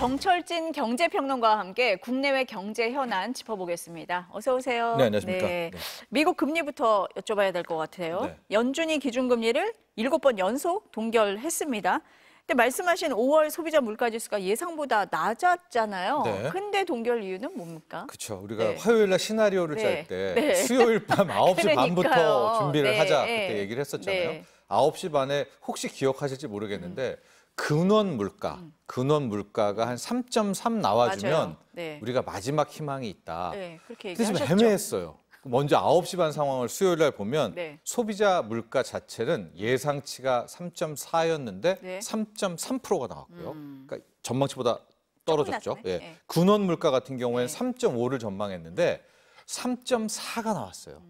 정철진 경제평론가와 함께 국내외 경제 현안 짚어보겠습니다. 어서 오세요. 네, 안녕하십니까. 네. 미국 금리부터 여쭤봐야 될 것 같아요. 네. 연준이 기준금리를 7번 연속 동결했습니다. 근데 말씀하신 5월 소비자 물가지수가 예상보다 낮았잖아요. 네. 근데 동결 이유는 뭡니까? 그렇죠. 우리가 네. 화요일 날 시나리오를 네. 짤 때 네. 수요일 밤 9시 반부터 그러니까요. 준비를 네. 하자 네. 그때 얘기를 했었잖아요. 네. 9시 반에 혹시 기억하실지 모르겠는데 근원 물가가 한 3.3 나와주면 맞아요. 네. 우리가 마지막 희망이 있다. 네, 그렇게 근데 좀 얘기하셨죠. 애매했어요. 먼저 9시 반 상황을 수요일 날 보면 네. 소비자 물가 자체는 예상치가 3.4였는데 네. 3.3%가 나왔고요. 그러니까 전망치보다 떨어졌죠. 조금 낮네. 예. 네. 근원 물가 같은 경우에는 네. 3.5를 전망했는데 3.4가 나왔어요.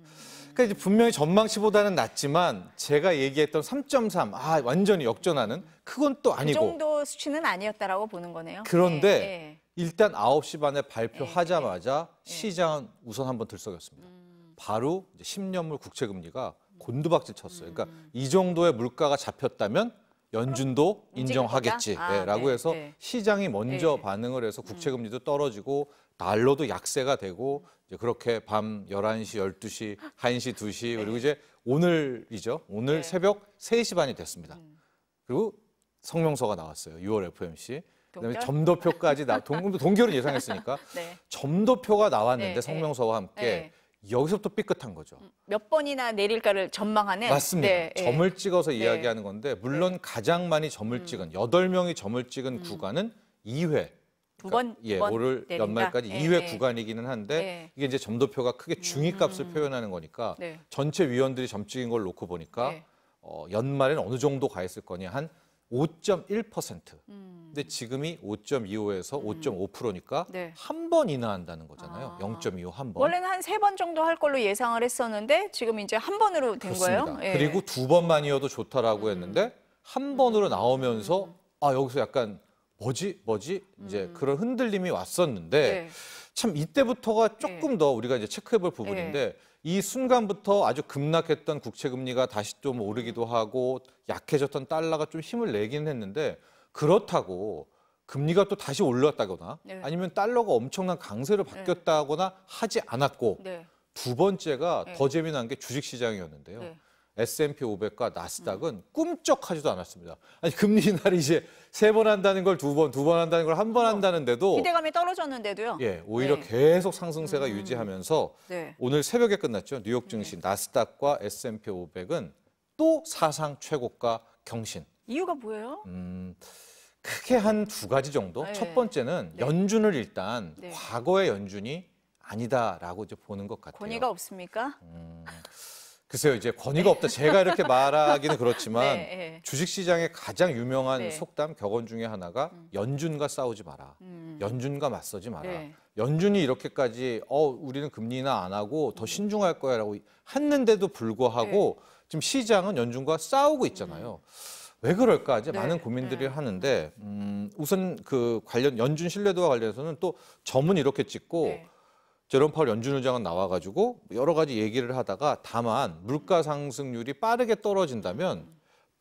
그러니까 이제 분명히 전망치보다는 낮지만 제가 얘기했던 3.3, 완전히 역전하는 그건 또 그 아니고. 정도 수치는 아니었다라고 보는 거네요. 그런데 네. 일단 9시 반에 발표하자마자 시장은 우선 한번 들썩였습니다. 바로 이제 10년물 국채금리가 곤두박질 쳤어요. 그러니까 이 정도의 물가가 잡혔다면 연준도 인정하겠지. 움직일 거다? 라고 네, 해서 네. 시장이 먼저 네. 반응을 해서 국채금리도 떨어지고 달러도 약세가 되고 이제 그렇게 밤 11시, 12시, 1시, 2시 그리고 이제 오늘이죠. 오늘 네. 새벽 3시 반이 됐습니다. 그리고 성명서가 나왔어요. 6월 FOMC. 그다음에 동결? 점도표까지 동결은 예상했으니까 네. 점도표가 나왔는데 네, 성명서와 함께 네. 여기서부터 삐끗한 거죠. 몇 번이나 내릴까를 전망하는. 맞습니다. 네, 네. 점을 찍어서 네. 이야기하는 건데 물론 가장 많이 점을 찍은 8명이 점을 찍은 구간은 2회. 두 번, 예, 두 번 올해 내린다? 연말까지 네, 2회 네. 구간이기는 한데 네. 이게 이제 점도표가 크게 중위값을 표현하는 거니까 네. 전체 위원들이 점 찍은 걸 놓고 보니까 네. 연말에는 어느 정도 가 있을 거냐 한 5.1%. 근데 지금이 5.25에서 5.5%니까 네. 한 번 인하한다는 거잖아요. 0.25 한 번. 원래는 한 3번 정도 할 걸로 예상을 했었는데 지금 이제 한 번으로 된 그렇습니다. 거예요. 예. 그리고 2번만이어도 좋다라고 했는데 한 번으로 나오면서 여기서 약간 뭐지? 이제 그런 흔들림이 왔었는데 네. 참 이때부터가 조금 더 우리가 이제 체크해볼 부분인데 이 순간부터 아주 급락했던 국채금리가 다시 좀 오르기도 하고 약해졌던 달러가 좀 힘을 내긴 했는데 그렇다고 금리가 또 다시 올랐다거나 네. 아니면 달러가 엄청난 강세로 바뀌었다거나 하지 않았고 네. 두 번째가 네. 더 재미난 게 주식시장이었는데요. 네. S&P 500과 나스닥은 꿈쩍하지도 않았습니다. 아니 금리 인하를 이제 3번 한다는 걸 2번, 2번 한다는 걸 한 번 한다는데도 기대감이 떨어졌는데도요. 예, 오히려 네. 계속 상승세가 유지하면서 네. 오늘 새벽에 끝났죠. 뉴욕 증시 나스닥과 S&P 500은 또 사상 최고가 경신. 이유가 뭐예요? 크게 한 2가지 정도. 네. 첫 번째는 연준을 일단 네. 과거의 연준이 아니다라고 이제 보는 것 같아요. 권위가 없습니까? 글쎄요, 이제 권위가 없다. 제가 이렇게 말하기는 그렇지만 네, 네. 주식시장의 가장 유명한 네. 속담 격언 중에 하나가 연준과 싸우지 마라. 연준과 맞서지 마라. 네. 연준이 이렇게까지 우리는 금리 인하 안 하고 더 신중할 거야라고 했는데도 불구하고 지금 시장은 연준과 싸우고 있잖아요. 왜 그럴까 이제 많은 고민들이 하는데 우선 그 관련 연준 신뢰도와 관련해서는 또 점은 이렇게 찍고 네. 제롬 파월 연준 의장은 나와가지고 여러 가지 얘기를 하다가 다만 물가 상승률이 빠르게 떨어진다면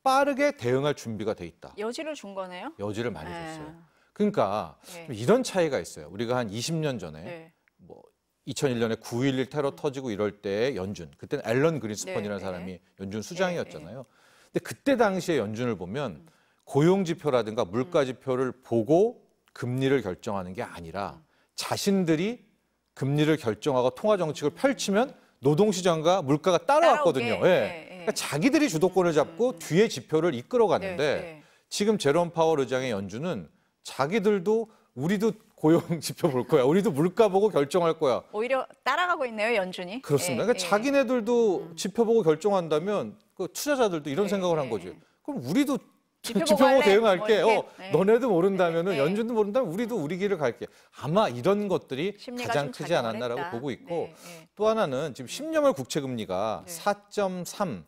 빠르게 대응할 준비가 돼 있다. 여지를 준 거네요. 여지를 많이 줬어요. 그러니까 네. 좀 이런 차이가 있어요. 우리가 한 20년 전에 네. 뭐 2001년에 9.11 테러 터지고 이럴 때 연준, 그때는 앨런 그린스펀이라는 네, 사람이 연준 수장이었잖아요. 근데 그때 당시에 연준을 보면 고용 지표라든가 물가 지표를 보고 금리를 결정하는 게 아니라 자신들이 금리를 결정하고 통화 정책을 펼치면 노동시장과 물가가 따라왔거든요. 따라오게. 예. 그러니까 자기들이 주도권을 잡고 뒤에 지표를 이끌어갔는데 네. 지금 제롬 파월 의장의 연준은 자기들도 우리도 고용 지표 볼 거야. 우리도 물가 보고 결정할 거야. 오히려 따라가고 있네요, 연준이. 그렇습니다. 예, 그러니까 예. 자기네들도 지표 보고 결정한다면 그 투자자들도 이런 생각을 한 거지. 그럼 우리도 지표 지표 보고 보고 할래? 대응할게. 뭐 이렇게. 네. 너네도 모른다면은 네. 연준도 모른다면 우리도 우리 길을 갈게. 아마 이런 것들이 심리가 가장 좀 크지 작용을 않았나라고 했다. 보고 있고 네, 네. 또 하나는 지금 10년물 국채 금리가 네. 4.3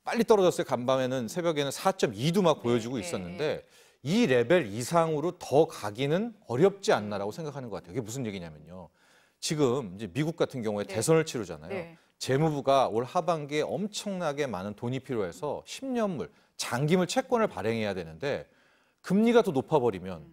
빨리 떨어졌어요. 간밤에는 새벽에는 4.2도 막 보여주고 네, 있었는데 이 레벨 이상으로 더 가기는 어렵지 않나라고 생각하는 것 같아요. 이게 무슨 얘기냐면요. 지금 이제 미국 같은 경우에 네. 대선을 치르잖아요. 네. 재무부가 올 하반기에 엄청나게 많은 돈이 필요해서 10년물, 장기물 채권을 발행해야 되는데 금리가 더 높아버리면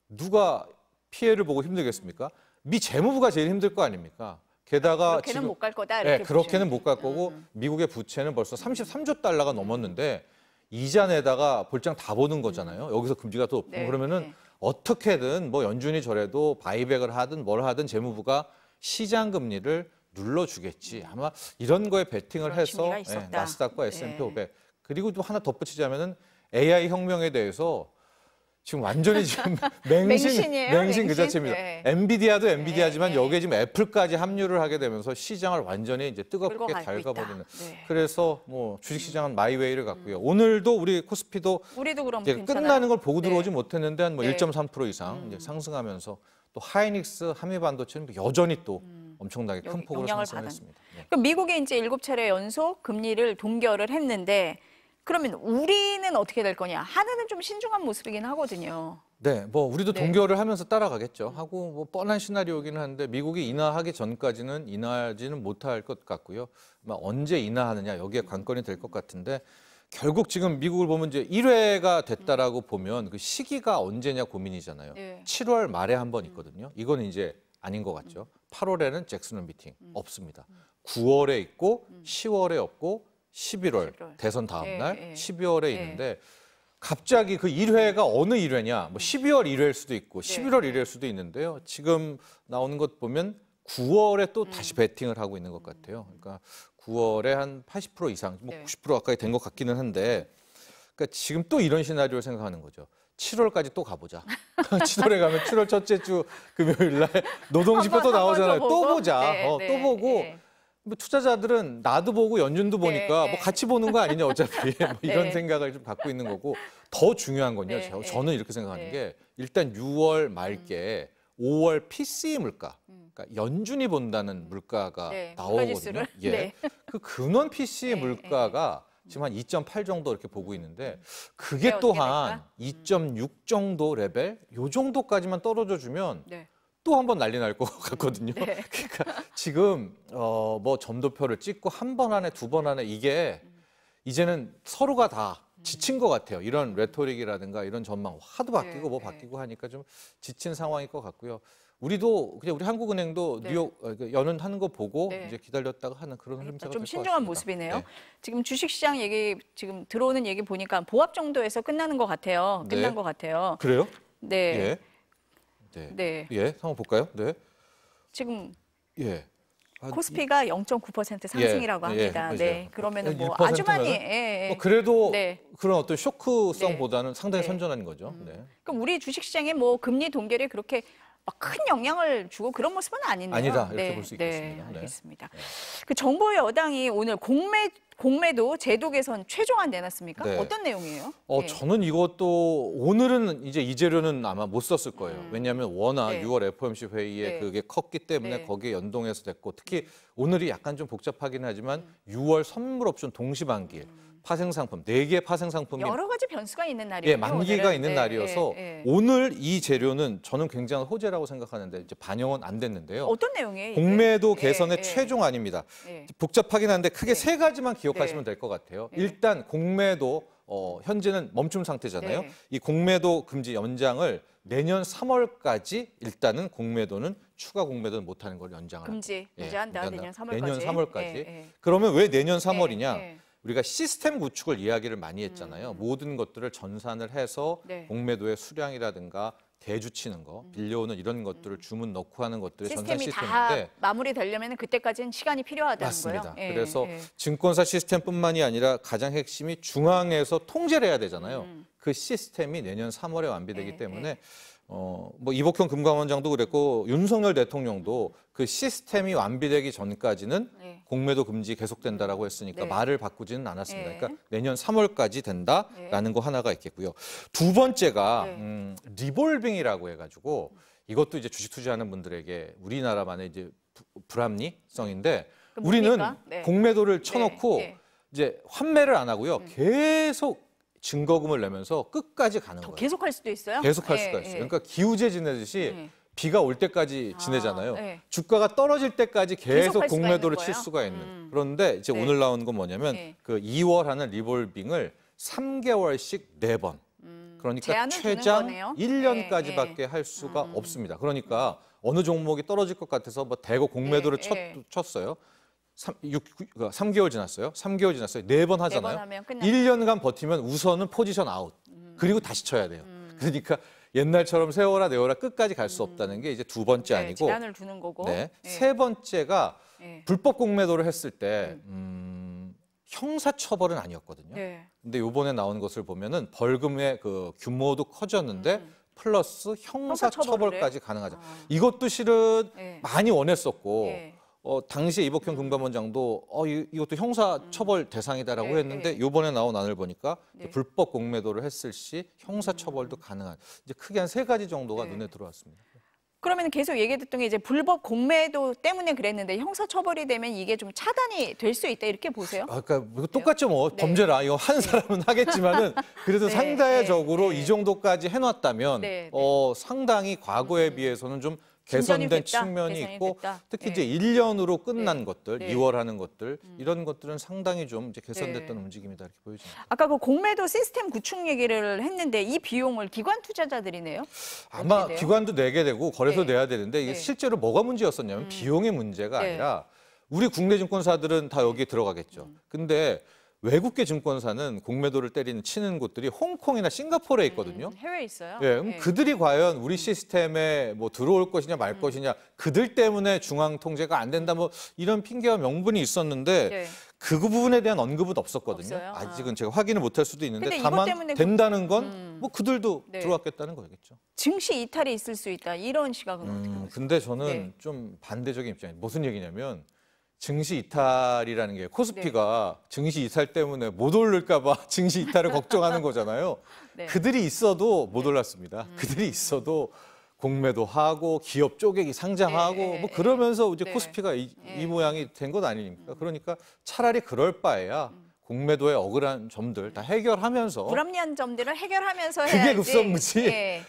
누가 피해를 보고 힘들겠습니까? 미 재무부가 제일 힘들 거 아닙니까? 게다가 그렇게는 지금 못 갈 거다. 이렇게 그렇게는 보시는 못 갈 거고 미국의 부채는 벌써 33조 달러가 넘었는데 이자 내다가 볼장 다 보는 거잖아요. 여기서 금리가 더 높고 네, 그러면은 네. 어떻게든 뭐 연준이 저래도 바이백을 하든 뭘 하든 재무부가 시장 금리를 눌러주겠지. 아마 이런 거에 베팅을 그런 해서 심리가 있었다. 나스닥과 S&P 네. 500 그리고 또 하나 덧붙이자면은 AI 혁명에 대해서 지금 완전히 지금 맹신이에요, 맹신 그 맹신? 자체입니다. 네. 엔비디아도 엔비디아지만 네. 여기에 지금 애플까지 합류를 하게 되면서 시장을 완전히 이제 끌고 뜨겁게 가고 있다. 달가버리는. 네. 그래서 뭐 주식시장은 마이웨이를 갔고요. 오늘도 우리 코스피도 우리도 그럼 이제 괜찮아요? 끝나는 걸 보고 들어오지 네. 못했는데 한 뭐 네. 1.3% 이상 이제 상승하면서 또 하이닉스, 한미반도체는 여전히 또 엄청나게 큰 폭으로 영향을 상승했습니다. 네. 그럼 미국이 이제 7차례 연속 금리를 동결을 했는데 그러면 우리는 어떻게 될 거냐? 하나는 좀 신중한 모습이긴 하거든요. 네, 뭐 우리도 네. 동결을 하면서 따라가겠죠. 하고 뭐 뻔한 시나리오이기는 한데 미국이 인하하기 전까지는 인하하지는 못할 것 같고요. 아마 언제 인하하느냐 여기에 관건이 될 것 같은데 결국 지금 미국을 보면 이제 1회가 됐다라고 보면 그 시기가 언제냐 고민이잖아요. 네. 7월 말에 한 번 있거든요. 이건 이제 아닌 것 같죠. 8월에는 잭슨홀 미팅 없습니다. 9월에 있고 10월에 없고 11월 대선 다음 날 네, 네. 12월에 네. 있는데 갑자기 그 1회가 어느 1회냐? 뭐 12월 1회일 수도 있고 11월 1회일 수도 있는데요. 지금 나오는 것 보면 9월에 또 다시 베팅을 하고 있는 것 같아요. 그러니까 9월에 한 80% 이상, 뭐 네. 90% 가까이 된 것 같기는 한데 그러니까 지금 또 이런 시나리오를 생각하는 거죠. 7월까지 또 가보자. 7월에 가면 7월 첫째 주 금요일 날 노동지표 또 한번 나오잖아요. 더 또 보고. 보자. 네, 또 네, 보고 네. 뭐 투자자들은 나도 보고 연준도 보니까 네. 뭐 같이 보는 거 아니냐 어차피 뭐 이런 네. 생각을 좀 갖고 있는 거고 더 중요한 건요. 네, 네. 저는 이렇게 생각하는 네. 게 일단 6월 말께 5월 PCE 물가, 그러니까 연준이 본다는 물가가 네, 나오거든요. 물가지수를. 예. 네. 그 근원 PCE 네, 물가가 지금 한 2.8 정도 이렇게 보고 있는데 그게 그게 어떻게 또한 될까? 2.6 정도 레벨 요 정도까지만 떨어져 주면 네. 또 한 번 난리 날 것 같거든요. 네. 그러니까 지금 뭐 점도표를 찍고 한 번 안에 두 번 안에 이게 이제는 서로가 다 지친 것 같아요. 이런 레토릭이라든가 이런 전망 하도 바뀌고 네, 뭐 네. 바뀌고 하니까 좀 지친 상황일 것 같고요. 우리도 그냥 우리 한국은행도 네. 뉴욕 연은하는 거 보고 네. 이제 기다렸다가 하는 그런 흐름차가 좀 될것 신중한 같습니다. 모습이네요. 네. 지금 주식시장 얘기 지금 들어오는 얘기 보니까 보합 정도에서 끝나는 것 같아요. 네. 끝난 것 같아요. 그래요? 네. 예. 네. 네. 예. 한번 볼까요? 네. 지금 예. 아, 코스피가 0.9% 상승이라고 예, 합니다. 맞아요. 네. 그러면은 뭐 1% 아주 많이 면은 예, 예. 그래도 네. 그런 어떤 쇼크성보다는 상당히 네. 선전한 거죠. 네. 그럼 우리 주식시장에 뭐 금리 동결이 그렇게 막 큰 영향을 주고 그런 모습은 아니네요. 아니다, 이렇게 볼수 있겠습니다. 네, 네. 알겠습니다. 그 정부 여당이 오늘 공매도 제도 개선 최종안 내놨습니까? 네. 어떤 내용이에요? 네. 저는 이것도 오늘은 이제 이 재료는 아마 못 썼을 거예요. 왜냐하면 워낙 네. 6월 FOMC 회의에 네. 그게 컸기 때문에 네. 거기에 연동해서 됐고 특히 오늘이 약간 좀 복잡하긴 하지만 6월 선물 옵션 동시만기일 파생 상품 4개 파생 상품이 여러 가지 변수가 있는 날이에요. 예, 만기가 있는 날이어서 오늘 이 재료는 저는 굉장한 호재라고 생각하는데 이제 반영은 안 됐는데요. 어떤 내용이에요? 이게? 공매도 예, 개선의 예. 최종안입니다. 예. 복잡하긴 한데 크게 네. 세 가지만 기억하시면 네. 될 것 같아요. 네. 일단 공매도 현재는 멈춤 상태잖아요. 네. 이 공매도 금지 연장을 내년 3월까지 일단은 공매도는 추가 공매도는 못하는 걸 연장을 금지 예, 연장한다. 연장한다. 내년 3월까지. 내년 3월까지. 예, 예. 그러면 왜 내년 3월이냐? 예. 우리가 시스템 구축을 이야기를 많이 했잖아요. 모든 것들을 전산을 해서 네. 공매도의 수량이라든가 대주 치는 거, 빌려오는 이런 것들을 주문 넣고 하는 것들이 전산 시스템이 다 시스템인데 마무리되려면 그때까지는 시간이 필요하다는 맞습니다. 거예요. 예, 그래서 예. 증권사 시스템뿐만이 아니라 가장 핵심이 중앙에서 통제를 해야 되잖아요. 그 시스템이 내년 3월에 완비되기 예, 때문에 뭐 이복현 금감원장도 그랬고 윤석열 대통령도 그 시스템이 완비되기 전까지는 네. 공매도 금지 계속된다라고 했으니까 네. 말을 바꾸지는 않았습니다. 네. 그러니까 내년 3월까지 된다라는 거 하나가 있겠고요. 두 번째가 네. 리볼빙이라고 해가지고 이것도 이제 주식 투자하는 분들에게 우리나라만의 이제 불합리성인데 그 우리는 뭡니까? 네. 공매도를 쳐놓고 네. 이제 환매를 안 하고요. 계속 증거금을 내면서 끝까지 가는 거예요. 계속할 수도 있어요? 계속할 예, 수가 있어요. 예. 그러니까 기우제 지내듯이 네. 비가 올 때까지 지내잖아요. 네. 주가가 떨어질 때까지 계속 계속 할 수가 공매도를 있는 칠 거예요? 수가 있는. 그런데 이제 네. 오늘 나온 건 뭐냐면 네. 그 2월 하는 리볼빙을 3개월씩 4번. 그러니까 제한을 두는 최장 거네요. 1년까지밖에 할 수가 없습니다. 그러니까 어느 종목이 떨어질 것 같아서 뭐 대거 공매도를 쳤어요. 3개월 지났어요. 3개월 지났어요. 4번 하잖아요. 4번 하면 끝났다. 1년간 버티면 우선은 포지션 아웃. 그리고 다시 쳐야 돼요. 그러니까 옛날처럼 세워라 내워라 끝까지 갈 수 없다는 게 이제 두 번째 네, 아니고 제한을 두는 거고. 네, 세 번째가 네. 불법 공매도를 했을 때 형사처벌은 아니었거든요. 네. 근데 이번에 나온 것을 보면은 벌금의 그 규모도 커졌는데 플러스 형사처벌까지 가능하죠. 이것도 실은 네. 많이 원했었고 네. 당시에 이복현 금감원장도 이것도 형사처벌 대상이다라고 네, 했는데 네. 이번에 나온 안을 보니까 네. 불법 공매도를 했을 시 형사처벌도 가능한 이제 크게 한 3가지 정도가 네. 눈에 들어왔습니다. 그러면 계속 얘기 듣던 게 이제 불법 공매도 때문에 그랬는데 형사처벌이 되면 이게 좀 차단이 될 수 있다 이렇게 보세요? 그러니까 이거 똑같죠 뭐 네. 범죄라 이거 한 사람은 하겠지만은 그래도 네, 상대적으로 네, 이 정도까지 해놨다면 네, 상당히 과거에 비해서는 좀 진전이 개선된 됐다, 측면이 개선이 있고 됐다. 특히 네. 이제 1년으로 끝난 네. 것들, 네. 2월 하는 것들 이런 것들은 상당히 좀 이제 개선됐던 네. 움직임이다 이렇게 보여집니다. 아까 그 공매도 시스템 구축 얘기를 했는데 이 비용을 기관 투자자들이 내요? 아마 어떻게 돼요? 기관도 내게 되고 거래소 네. 내야 되는데 이게 네. 실제로 뭐가 문제였었냐면 비용의 문제가 네. 아니라 우리 국내 증권사들은 다 여기에 들어가겠죠. 근데 외국계 증권사는 공매도를 치는 곳들이 홍콩이나 싱가포르에 있거든요. 해외에 있어요? 예, 그럼 네. 그들이 과연 우리 시스템에 뭐 들어올 것이냐 말 것이냐 그들 때문에 중앙 통제가 안 된다 뭐 이런 핑계와 명분이 있었는데 네. 그 부분에 대한 언급은 없었거든요. 없어요? 아직은 제가 확인을 못할 수도 있는데 근데 이것 다만 때문에 된다는 건 뭐 그들도 네. 들어왔겠다는 거겠죠. 증시 이탈이 있을 수 있다 이런 시각은 어떻게 보세요? 근데 저는 네. 좀 반대적인 입장이에요. 무슨 얘기냐면 증시 이탈이라는 게 코스피가 증시 이탈 때문에 못 오를까 봐 증시 이탈을 걱정하는 거잖아요. 네. 그들이 있어도 못 올랐습니다. 그들이 있어도 공매도 하고 기업 쪼개기 상장하고 네, 뭐 그러면서 이제 네. 코스피가 이 모양이 된 것 아닙니까? 그러니까 차라리 그럴 바에야 공매도의 억울한 점들 다 해결하면서 불합리한 점들을 해결하면서 그게 해야지. 급선무지. 예.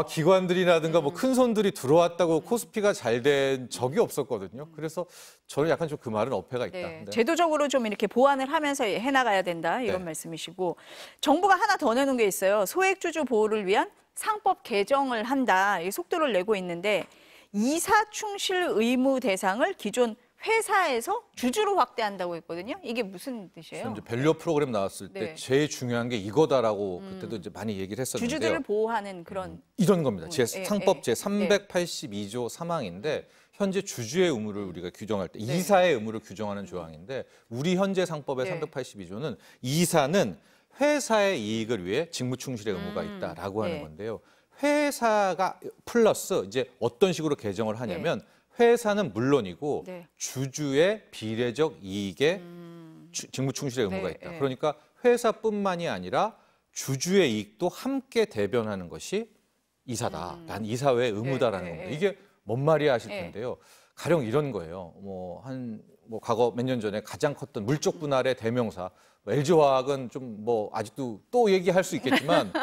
기관들이라든가 뭐 큰 손들이 들어왔다고 코스피가 잘 된 적이 없었거든요. 그래서 저는 약간 좀 그 말은 어폐가 있다. 네. 네. 제도적으로 좀 이렇게 보완을 하면서 해나가야 된다 이런 네. 말씀이시고 정부가 하나 더 내놓은 게 있어요. 소액주주 보호를 위한 상법 개정을 한다. 이 속도를 내고 있는데 이사 충실 의무 대상을 기존 회사에서 주주로 확대한다고 했거든요. 이게 무슨 뜻이에요? 이제 밸류어 프로그램 나왔을 때 네. 제일 중요한 게 이거다라고 그때도 이제 많이 얘기를 했었는데요. 주주들을 보호하는 그런 이런 겁니다. 상법 제 예. 382조 3항인데 현재 주주의 의무를 우리가 규정할 때 이사의 의무를 규정하는 조항인데 우리 현재 상법의 네. 382조는 이사는 회사의 이익을 위해 직무 충실의 의무가 있다라고 하는 네. 건데요. 회사가 플러스 이제 어떤 식으로 개정을 하냐면 회사는 물론이고 네. 주주의 비례적 이익에 직무 충실의 의무가 네, 있다. 네. 그러니까 회사뿐만이 아니라 주주의 이익도 함께 대변하는 것이 이사다. 난 이사회의 의무다라는 네, 겁니다. 네. 이게 뭔 말이야 하실 네. 텐데요. 가령 이런 거예요. 과거 몇 년 전에 가장 컸던 물적 분할의 대명사 LG화학은 좀 뭐 아직도 또 얘기할 수 있겠지만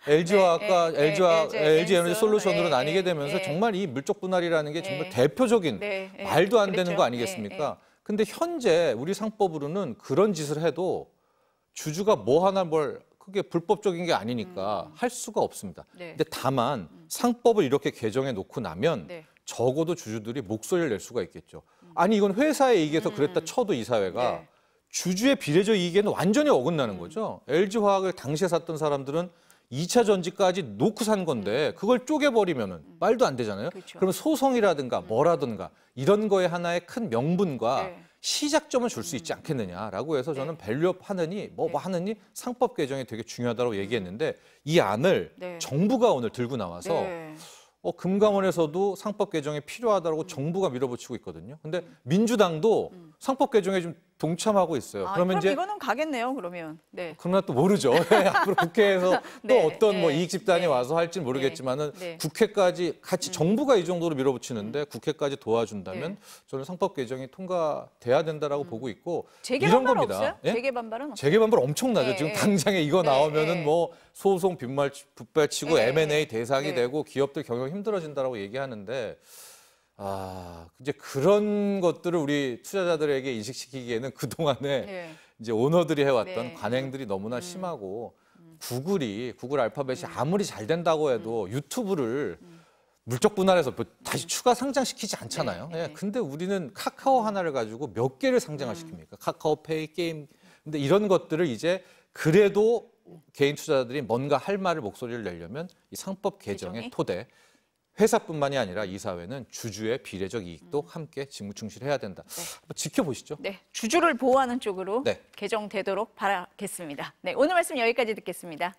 LG화학과 네, LG 에너지 엔스. 솔루션으로 네, 나뉘게 네, 되면서 네. 정말 이 물적 분할이라는 게 정말 네. 대표적인 네, 네. 말도 안 되는 그랬죠. 거 아니겠습니까? 근데 현재 우리 상법으로는 그런 짓을 해도 주주가 뭐 하나 그게 불법적인 게 아니니까 할 수가 없습니다. 네. 근데 다만 상법을 이렇게 개정해 놓고 나면 네. 적어도 주주들이 목소리를 낼 수가 있겠죠. 아니 이건 회사의 이익에서 그랬다 쳐도 이사회가 네. 주주의 비례적 이익에는 완전히 어긋나는 거죠. LG화학을 당시에 샀던 사람들은 2차 전지까지 놓고 산 건데 그걸 쪼개버리면은 말도 안 되잖아요. 그렇죠. 그러면 소송이라든가 뭐라든가 이런 거에 하나의 큰 명분과 네. 시작점을 줄 수 있지 않겠느냐라고 해서 저는 밸류업 하느니 하느니 상법 개정이 되게 중요하다고 얘기했는데 이 안을 네. 정부가 오늘 들고 나와서 네. 금감원에서도 상법 개정이 필요하다고 정부가 밀어붙이고 있거든요. 근데 민주당도 상법 개정에 좀 동참하고 있어요. 그럼 이제 이거는 가겠네요. 그러면. 네. 그러나 또 모르죠. 앞으로 국회에서 네, 또 어떤 뭐 네, 이익 집단이 네, 와서 할지는 모르겠지만은 네. 국회까지 같이 정부가 이 정도로 밀어붙이는데 국회까지 도와준다면 네. 저는 상법 개정이 통과돼야 된다라고 보고 있고 재개 이런 반발 겁니다. 없어요? 예? 재개 반발은 없어요? 재개 반발 엄청나죠. 네, 지금 네. 당장에 이거 네, 나오면은 네. 뭐 소송 빗발치고 네, M&A 대상이 네. 되고 기업들 경영 힘들어진다라고 얘기하는데 이제 그런 것들을 우리 투자자들에게 인식시키기에는 그동안에 네. 이제 오너들이 해왔던 네. 관행들이 너무나 심하고 구글 알파벳이 아무리 잘 된다고 해도 유튜브를 물적 분할해서 뭐 다시 추가 상장시키지 않잖아요. 네, 예, 네. 근데 우리는 카카오 하나를 가지고 몇 개를 상장을 시킵니까? 카카오페이, 게임. 근데 이런 것들을 이제 그래도 개인 투자자들이 뭔가 할 말을 목소리를 내려면 이 상법 개정의 개정이? 토대, 회사뿐만이 아니라 이사회는 주주의 비례적 이익도 함께 직무 충실해야 된다. 한번 지켜보시죠. 네, 주주를 보호하는 쪽으로 네. 개정되도록 바라겠습니다. 네, 오늘 말씀 여기까지 듣겠습니다.